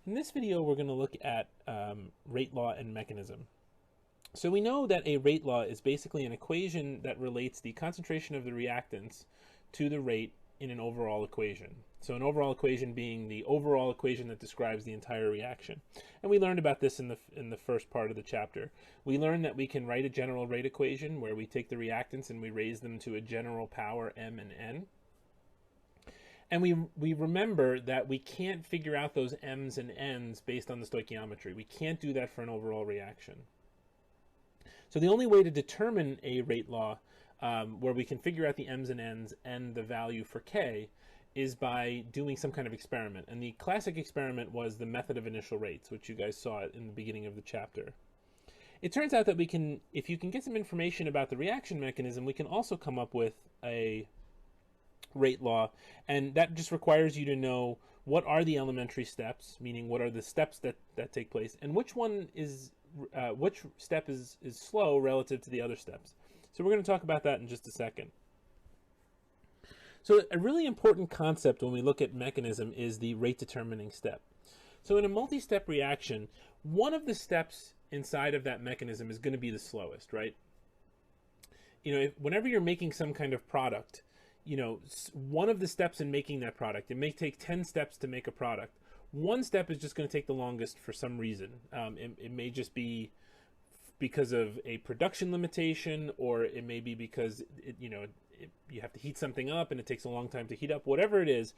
In this video, we're going to look at rate law and mechanism. So we know that a rate law is basically an equation that relates the concentration of the reactants to the rate in an overall equation. So an overall equation being the overall equation that describes the entire reaction. And we learned about this in the first part of the chapter. We learned that we can write a general rate equation where we take the reactants and we raise them to a general power m and n. And we remember that we can't figure out those m's and n's based on the stoichiometry. We can't do that for an overall reaction. So the only way to determine a rate law where we can figure out the m's and n's and the value for k is by doing some kind of experiment. And the classic experiment was the method of initial rates, which you guys saw in the beginning of the chapter. It turns out that we can, if you can get some information about the reaction mechanism, we can also come up with a rate law, and that just requires you to know what are the elementary steps, meaning what are the steps that take place, and which one is which step is slow relative to the other steps. So we're going to talk about that in just a second. So a really important concept when we look at mechanism is the rate determining step. So in a multi-step reaction, one of the steps inside of that mechanism is going to be the slowest, right? You know, whenever you're making some kind of product, you know, one of the steps in making that product, it may take 10 steps to make a product. One step is just going to take the longest for some reason. It may just be because of a production limitation, or it may be because you have to heat something up and it takes a long time to heat up. Whatever it is,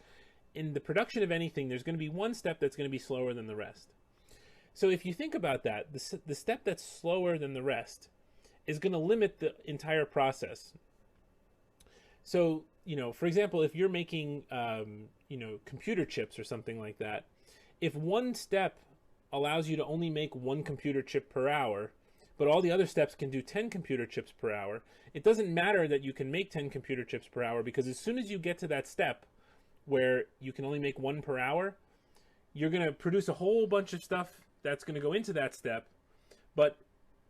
in the production of anything, there's going to be one step that's going to be slower than the rest. So if you think about that, the step that's slower than the rest is going to limit the entire process. So, you know, for example, if you're making, computer chips or something like that, if one step allows you to only make one computer chip per hour, but all the other steps can do 10 computer chips per hour, it doesn't matter that you can make 10 computer chips per hour, because as soon as you get to that step where you can only make one per hour, you're going to produce a whole bunch of stuff that's going to go into that step, but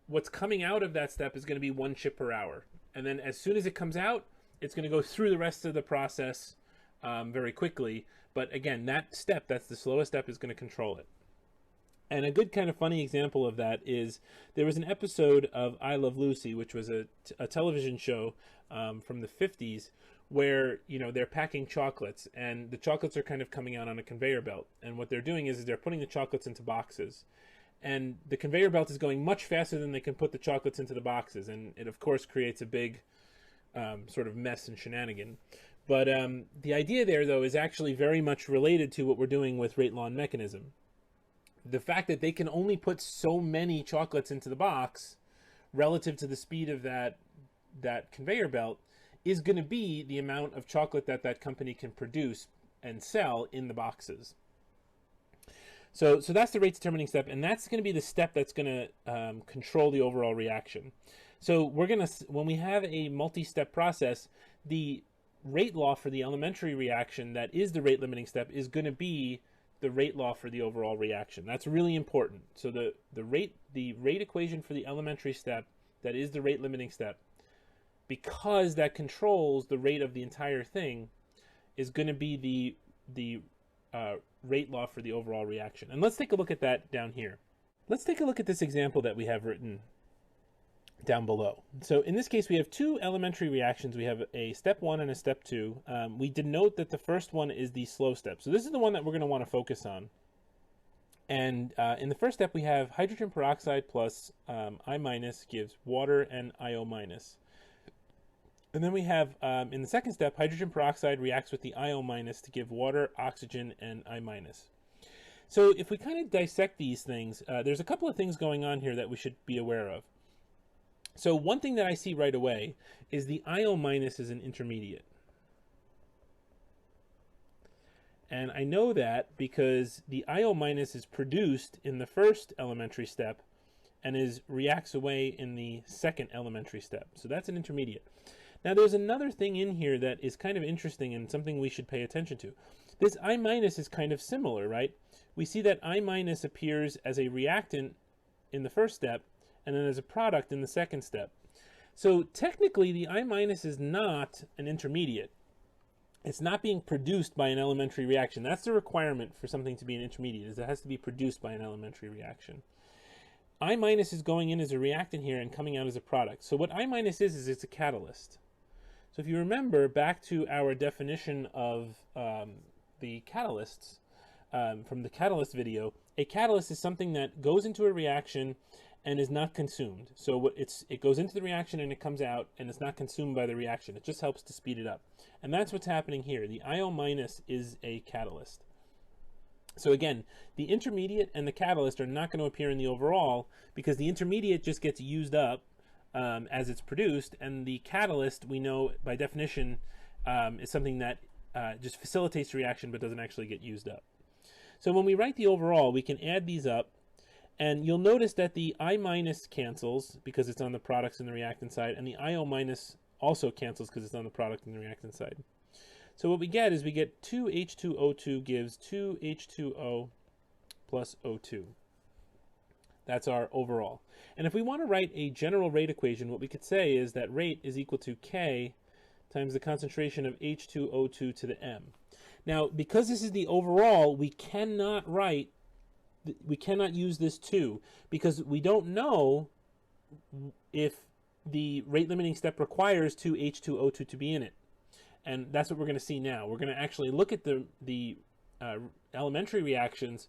what's coming out of that step is going to be one chip per hour. And then as soon as it comes out, it's going to go through the rest of the process very quickly. But again, that step, that's the slowest step, is going to control it. And a good kind of funny example of that is there was an episode of I Love Lucy, which was a television show from the 50s, where, you know, they're packing chocolates and the chocolates are kind of coming out on a conveyor belt. And what they're doing is they're putting the chocolates into boxes. And the conveyor belt is going much faster than they can put the chocolates into the boxes. And it, of course, creates a big sort of mess and shenanigan. But the idea there, though, is actually very much related to what we're doing with rate law and mechanism. The fact that they can only put so many chocolates into the box relative to the speed of that conveyor belt is going to be the amount of chocolate that company can produce and sell in the boxes. So that's the rate determining step, and that's going to be the step that's going to control the overall reaction. So we're going to, when we have a multi-step process, the rate law for the elementary reaction that is the rate limiting step is going to be the rate law for the overall reaction. That's really important. So the rate equation for the elementary step, that is the rate limiting step, because that controls the rate of the entire thing, is going to be the rate law for the overall reaction. And let's take a look at that down here. Let's take a look at this example that we have written down below. So in this case, we have two elementary reactions. We have a step 1 and a step 2. We denote that the first one is the slow step. So this is the one that we're going to want to focus on. And in the first step, we have hydrogen peroxide plus I minus gives water and IO minus. And then we have, in the second step, hydrogen peroxide reacts with the IO minus to give water, oxygen, and I minus. So if we kind of dissect these things, there's a couple of things going on here that we should be aware of. So one thing that I see right away is the IO minus is an intermediate. And I know that because the IO minus is produced in the first elementary step and reacts away in the second elementary step. So that's an intermediate. Now there's another thing in here that is kind of interesting and something we should pay attention to. This I minus is kind of similar, right? We see that I minus appears as a reactant in the first step and then as a product in the second step. So technically the I minus is not an intermediate. It's not being produced by an elementary reaction. That's the requirement for something to be an intermediate, is it has to be produced by an elementary reaction. I minus is going in as a reactant here and coming out as a product. So what I minus is it's a catalyst. So if you remember back to our definition of the catalysts from the catalyst video, a catalyst is something that goes into a reaction and is not consumed. So it goes into the reaction and it comes out and it's not consumed by the reaction. It just helps to speed it up. And that's what's happening here. The IO minus is a catalyst. So again, the intermediate and the catalyst are not going to appear in the overall because the intermediate just gets used up as it's produced, and the catalyst, we know by definition, is something that just facilitates the reaction but doesn't actually get used up. So when we write the overall, we can add these up, and you'll notice that the I minus cancels because it's on the products and the reactant side, and the IO minus also cancels because it's on the product and the reactant side. So what we get is we get 2H2O2 gives 2H2O plus O2. That's our overall. And if we want to write a general rate equation, what we could say is that rate is equal to K times the concentration of H2O2 to the M. Now, because this is the overall, we cannot use this 2 because we don't know if the rate limiting step requires 2H2O2 to be in it. And that's what we're going to see now. We're going to actually look at the elementary reactions,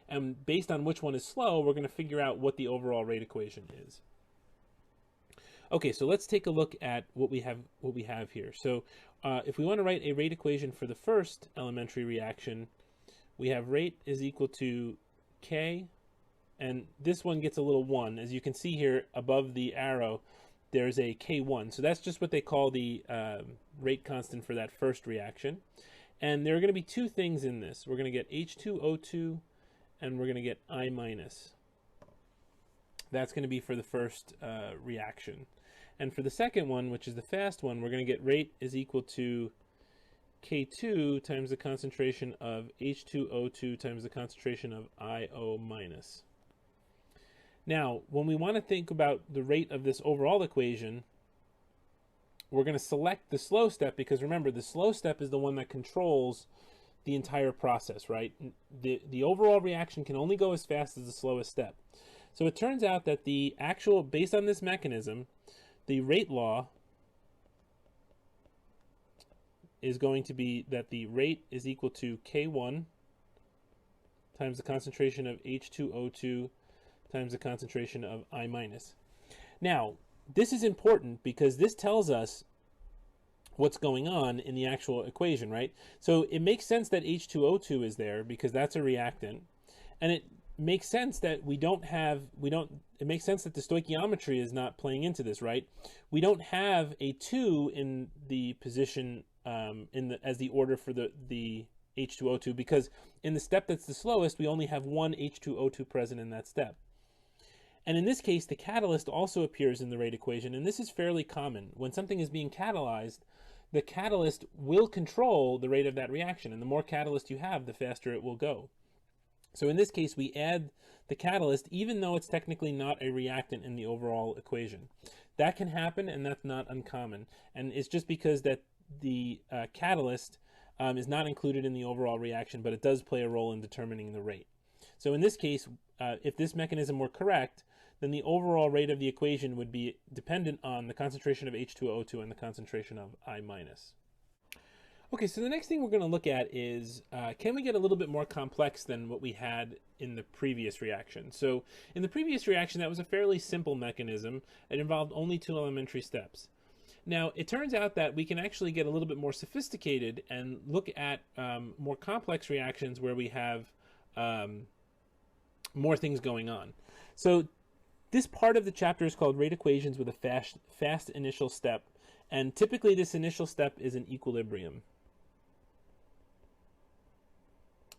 and based on which one is slow, we're going to figure out what the overall rate equation is. Okay, so let's take a look at what we have here. So if we want to write a rate equation for the first elementary reaction, we have rate is equal to K, and this one gets a little 1. As you can see here above the arrow, there's a K1. So that's just what they call the rate constant for that first reaction. And there are going to be two things in this. We're going to get H2O2 and we're going to get I minus. That's going to be for the first reaction. And for the second one, which is the fast one, we're going to get rate is equal to K2 times the concentration of H2O2 times the concentration of IO minus. Now, when we want to think about the rate of this overall equation, we're going to select the slow step because remember, the slow step is the one that controls the entire process, right? The overall reaction can only go as fast as the slowest step. So it turns out that the actual, based on this mechanism, the rate law is going to be that the rate is equal to K1 times the concentration of H2O2 times the concentration of I minus. Now, this is important because this tells us what's going on in the actual equation, right? So it makes sense that H2O2 is there because that's a reactant, and it makes sense that it makes sense that the stoichiometry is not playing into this, right? We don't have a 2 in the position as the order for the H2O2 because in the step that's the slowest, we only have one H2O2 present in that step. And in this case, the catalyst also appears in the rate equation, and this is fairly common. When something is being catalyzed, the catalyst will control the rate of that reaction, and the more catalyst you have, the faster it will go. So in this case, we add the catalyst even though it's technically not a reactant in the overall equation. That can happen, and that's not uncommon. And it's just because that the catalyst is not included in the overall reaction, but it does play a role in determining the rate. So in this case, if this mechanism were correct, then the overall rate of the equation would be dependent on the concentration of H2O2 and the concentration of I minus. Okay, so the next thing we're going to look at is, can we get a little bit more complex than what we had in the previous reaction? So in the previous reaction, that was a fairly simple mechanism. It involved only 2 elementary steps. Now, it turns out that we can actually get a little bit more sophisticated and look at more complex reactions where we have more things going on. So this part of the chapter is called Rate Equations with a fast initial step, and typically this initial step is an equilibrium.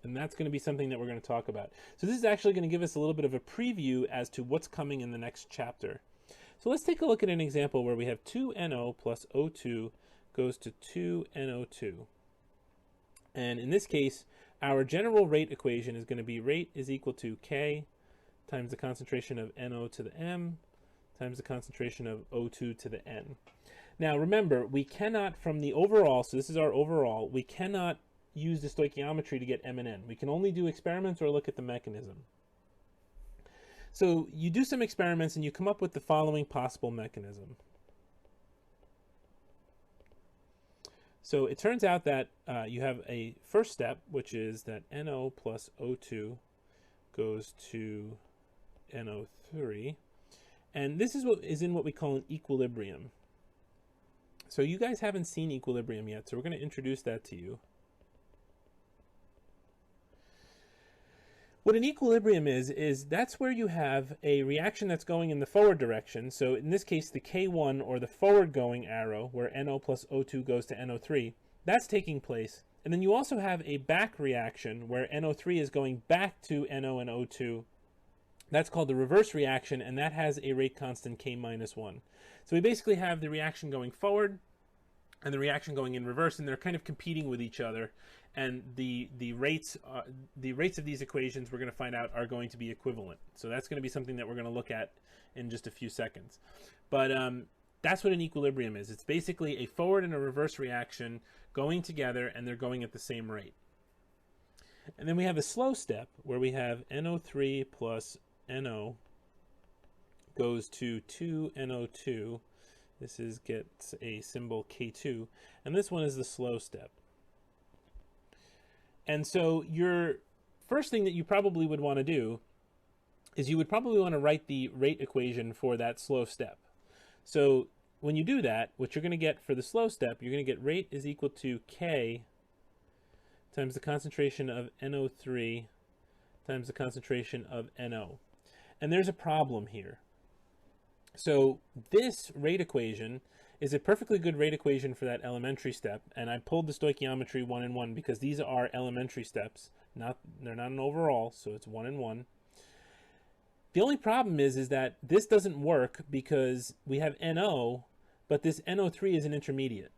And that's going to be something that we're going to talk about. So this is actually going to give us a little bit of a preview as to what's coming in the next chapter. So let's take a look at an example where we have 2NO plus O2 goes to 2NO2. And in this case, our general rate equation is going to be rate is equal to K times the concentration of NO to the M times the concentration of O2 to the N. Now remember, we cannot, from the overall, so this is our overall, we cannot use the stoichiometry to get M and N. We can only do experiments or look at the mechanism. So you do some experiments and you come up with the following possible mechanism. So it turns out that you have a first step, which is that NO plus O2 goes to NO3. And this is what is in what we call an equilibrium. So you guys haven't seen equilibrium yet, so we're going to introduce that to you. What an equilibrium is that's where you have a reaction that's going in the forward direction. So in this case, the K1, or the forward going arrow, where NO plus O2 goes to NO3, that's taking place. And then you also have a back reaction where NO3 is going back to NO and O2. That's called the reverse reaction, and that has a rate constant K minus 1. So we basically have the reaction going forward and the reaction going in reverse, and they're kind of competing with each other. And the rates of these equations, we're going to find out, are going to be equivalent. So that's going to be something that we're going to look at in just a few seconds. But that's what an equilibrium is. It's basically a forward and a reverse reaction going together, and they're going at the same rate. And then we have a slow step where we have NO3 plus NO goes to 2NO2. This gets a symbol K2, and this one is the slow step. And so your first thing that you probably would want to do is you would probably want to write the rate equation for that slow step. So when you do that, what you're going to get for the slow step, you're going to get rate is equal to K times the concentration of NO3 times the concentration of NO. And there's a problem here. So this rate equation is a perfectly good rate equation for that elementary step, and I pulled the stoichiometry 1 and 1 because these are elementary steps. They're not an overall, so it's 1 and 1. The only problem is that this doesn't work because we have NO, but this NO3 is an intermediate.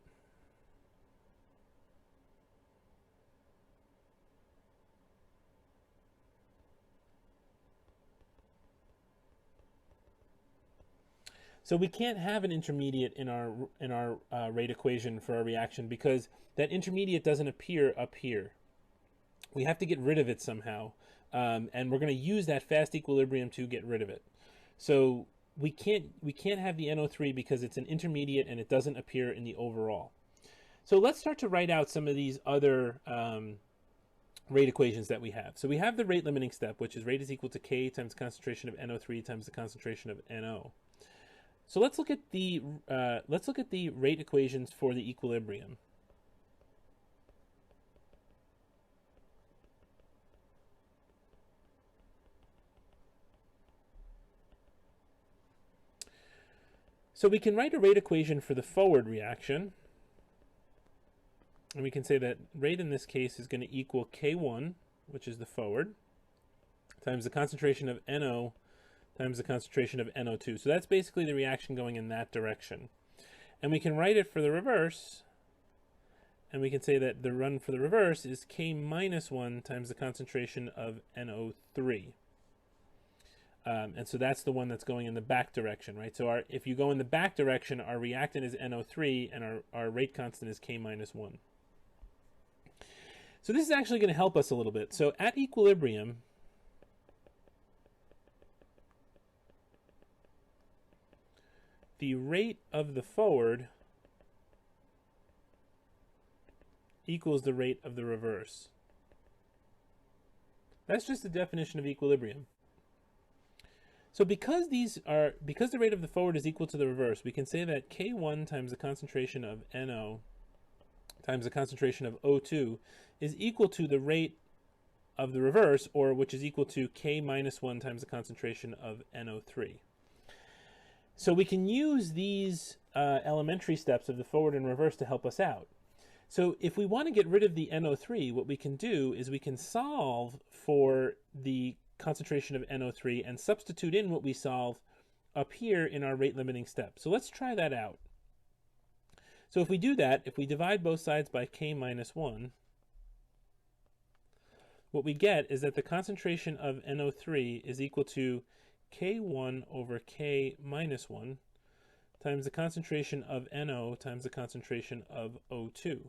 So we can't have an intermediate in our rate equation for our reaction because that intermediate doesn't appear up here. We have to get rid of it somehow, and we're going to use that fast equilibrium to get rid of it. So we can't have the NO3 because it's an intermediate and it doesn't appear in the overall. So let's start to write out some of these other rate equations that we have. So we have the rate limiting step, which is rate is equal to K times the concentration of NO3 times the concentration of NO. So let's look at the rate equations for the equilibrium. So we can write a rate equation for the forward reaction, and we can say that rate in this case is going to equal K1, which is the forward, times the concentration of NO times the concentration of NO2. So that's basically the reaction going in that direction. And we can write it for the reverse, and we can say that the run for the reverse is K minus 1 times the concentration of NO3. And so that's the one that's going in the back direction, right? So if you go in the back direction, our reactant is NO3, and our rate constant is K minus 1. So this is actually going to help us a little bit. So at equilibrium, the rate of the forward equals the rate of the reverse. That's just the definition of equilibrium. So because the rate of the forward is equal to the reverse, we can say that K1 times the concentration of NO times the concentration of O2 is equal to the rate of the reverse, or which is equal to K minus 1 times the concentration of NO3. So we can use these elementary steps of the forward and reverse to help us out. So if we want to get rid of the NO3, what we can do is we can solve for the concentration of NO3 and substitute in what we solve up here in our rate limiting step. So let's try that out. So if we do that, if we divide both sides by K minus 1, what we get is that the concentration of NO3 is equal to K1 over K minus 1 times the concentration of NO times the concentration of O2.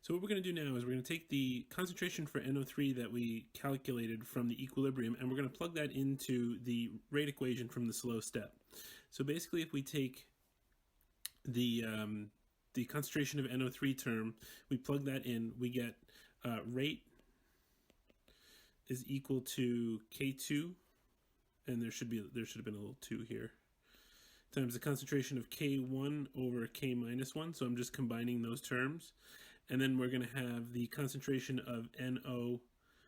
So what we're going to do now is we're going to take the concentration for NO3 that we calculated from the equilibrium, and we're going to plug that into the rate equation from the slow step. So basically, if we take the concentration of NO3 term, we plug that in, we get rate is equal to K2, and there should have been a little 2 here, times the concentration of K1 over K minus 1. So I'm just combining those terms. And then we're going to have the concentration of NO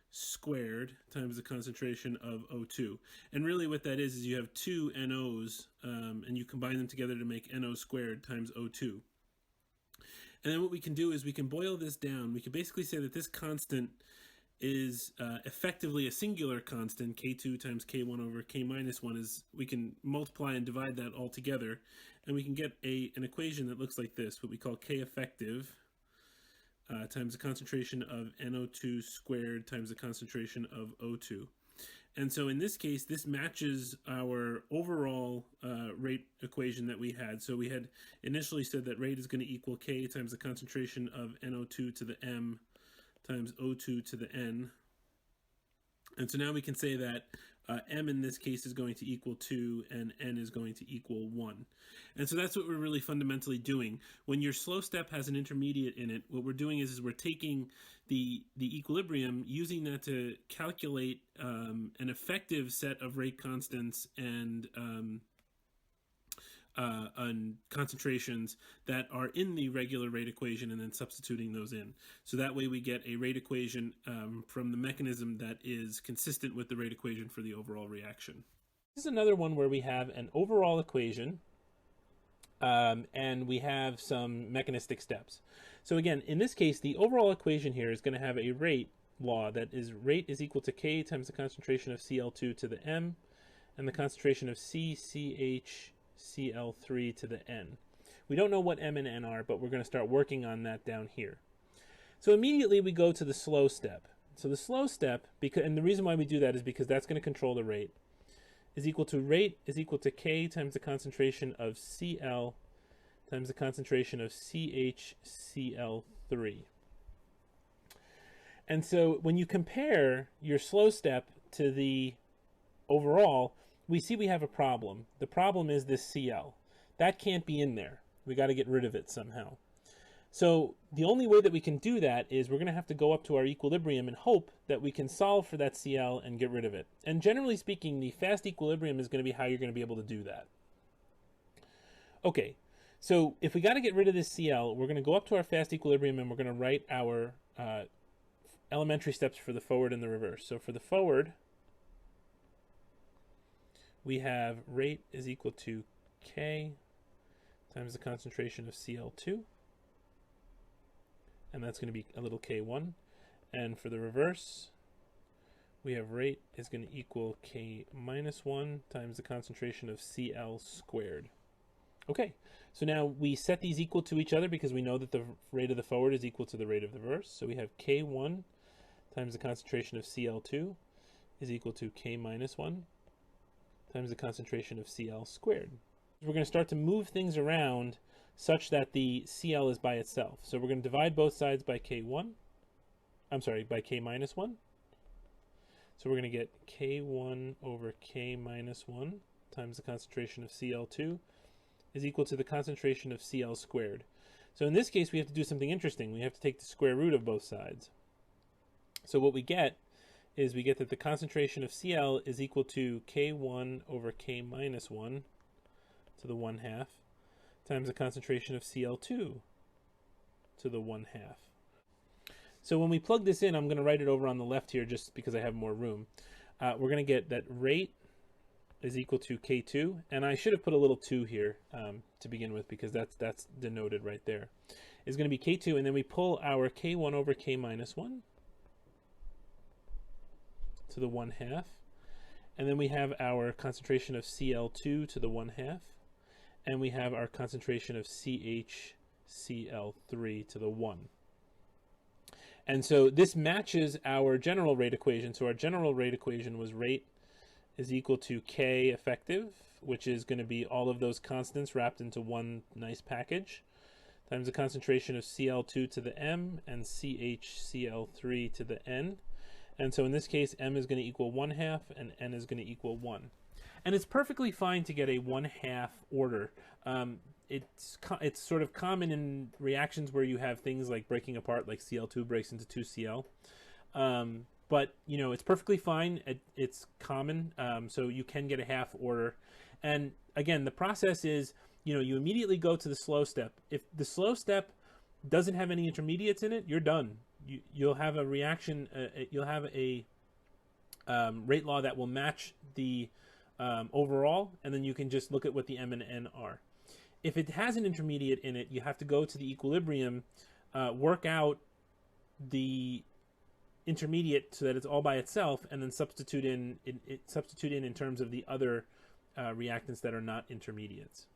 squared times the concentration of O2. And really what that is you have two NOs, and you combine them together to make NO squared times O2. And then what we can do is we can boil this down. We can basically say that this constant is effectively a singular constant. K2 times K1 over K minus 1 is, we can multiply and divide that all together, and we can get an equation that looks like this, what we call K effective times the concentration of NO2 squared times the concentration of O2. And so in this case, this matches our overall rate equation that we had. So we had initially said that rate is going to equal K times the concentration of NO2 to the M times O2 to the N. And so now we can say that M in this case is going to equal 2 and N is going to equal 1. And so that's what we're really fundamentally doing. When your slow step has an intermediate in it, what we're doing is we're taking the equilibrium, using that to calculate an effective set of rate constants and concentrations that are in the regular rate equation, and then substituting those in. So that way we get a rate equation from the mechanism that is consistent with the rate equation for the overall reaction. This is another one where we have an overall equation and we have some mechanistic steps. So again, in this case, the overall equation here is going to have a rate law that is rate is equal to K times the concentration of Cl2 to the M and the concentration of CCH Cl3 to the N. We don't know what M and N are, but we're going to start working on that down here. So immediately we go to the slow step. So the slow step, and the reason why we do that is because that's going to control the rate, is equal to rate is equal to K times the concentration of Cl times the concentration of CHCl3. And so when you compare your slow step to the overall, we see we have a problem. The problem is this Cl. That can't be in there. We got to get rid of it somehow. So the only way that we can do that is we're going to have to go up to our equilibrium and hope that we can solve for that Cl and get rid of it. And generally speaking, the fast equilibrium is going to be how you're going to be able to do that. Okay, so if we got to get rid of this Cl, we're going to go up to our fast equilibrium and we're going to write our elementary steps for the forward and the reverse. So for the forward, we have rate is equal to K times the concentration of Cl2, and that's going to be a little K1. And for the reverse, we have rate is going to equal K minus 1 times the concentration of Cl squared. Okay, so now we set these equal to each other because we know that the rate of the forward is equal to the rate of the reverse. So we have K1 times the concentration of Cl2 is equal to K minus 1 times the concentration of Cl squared. We're going to start to move things around such that the Cl is by itself. So we're going to divide both sides by K1. I'm sorry, by K minus 1. So we're going to get K1 over K minus 1 times the concentration of Cl2 is equal to the concentration of Cl squared. So in this case, we have to do something interesting. We have to take the square root of both sides. So what we get is we get that the concentration of Cl is equal to K1 over K minus 1 to the 1/2 times the concentration of Cl2 to the 1/2. So when we plug this in, I'm going to write it over on the left here just because I have more room. We're going to get that rate is equal to K2, and I should have put a little 2 here to begin with because that's denoted right there. It's going to be K2, and then we pull our K1 over K minus 1 to the 1/2, and then we have our concentration of Cl2 to the 1/2, and we have our concentration of CHCl3 to the 1. And so this matches our general rate equation. So our general rate equation was rate is equal to K effective, which is going to be all of those constants wrapped into one nice package, times the concentration of Cl2 to the M and CHCl3 to the N. And so in this case, M is going to equal 1/2 and N is going to equal 1. And it's perfectly fine to get a 1/2 order. It's sort of common in reactions where you have things like breaking apart, like Cl2 breaks into 2Cl. But, you know, it's perfectly fine. It's common, so you can get a half order. And again, the process is, you know, you immediately go to the slow step. If the slow step doesn't have any intermediates in it, you're done. You'll have a reaction, you'll have a rate law that will match the overall, and then you can just look at what the M and N are. If it has an intermediate in it, you have to go to the equilibrium, work out the intermediate so that it's all by itself, and then substitute in terms of the other reactants that are not intermediates.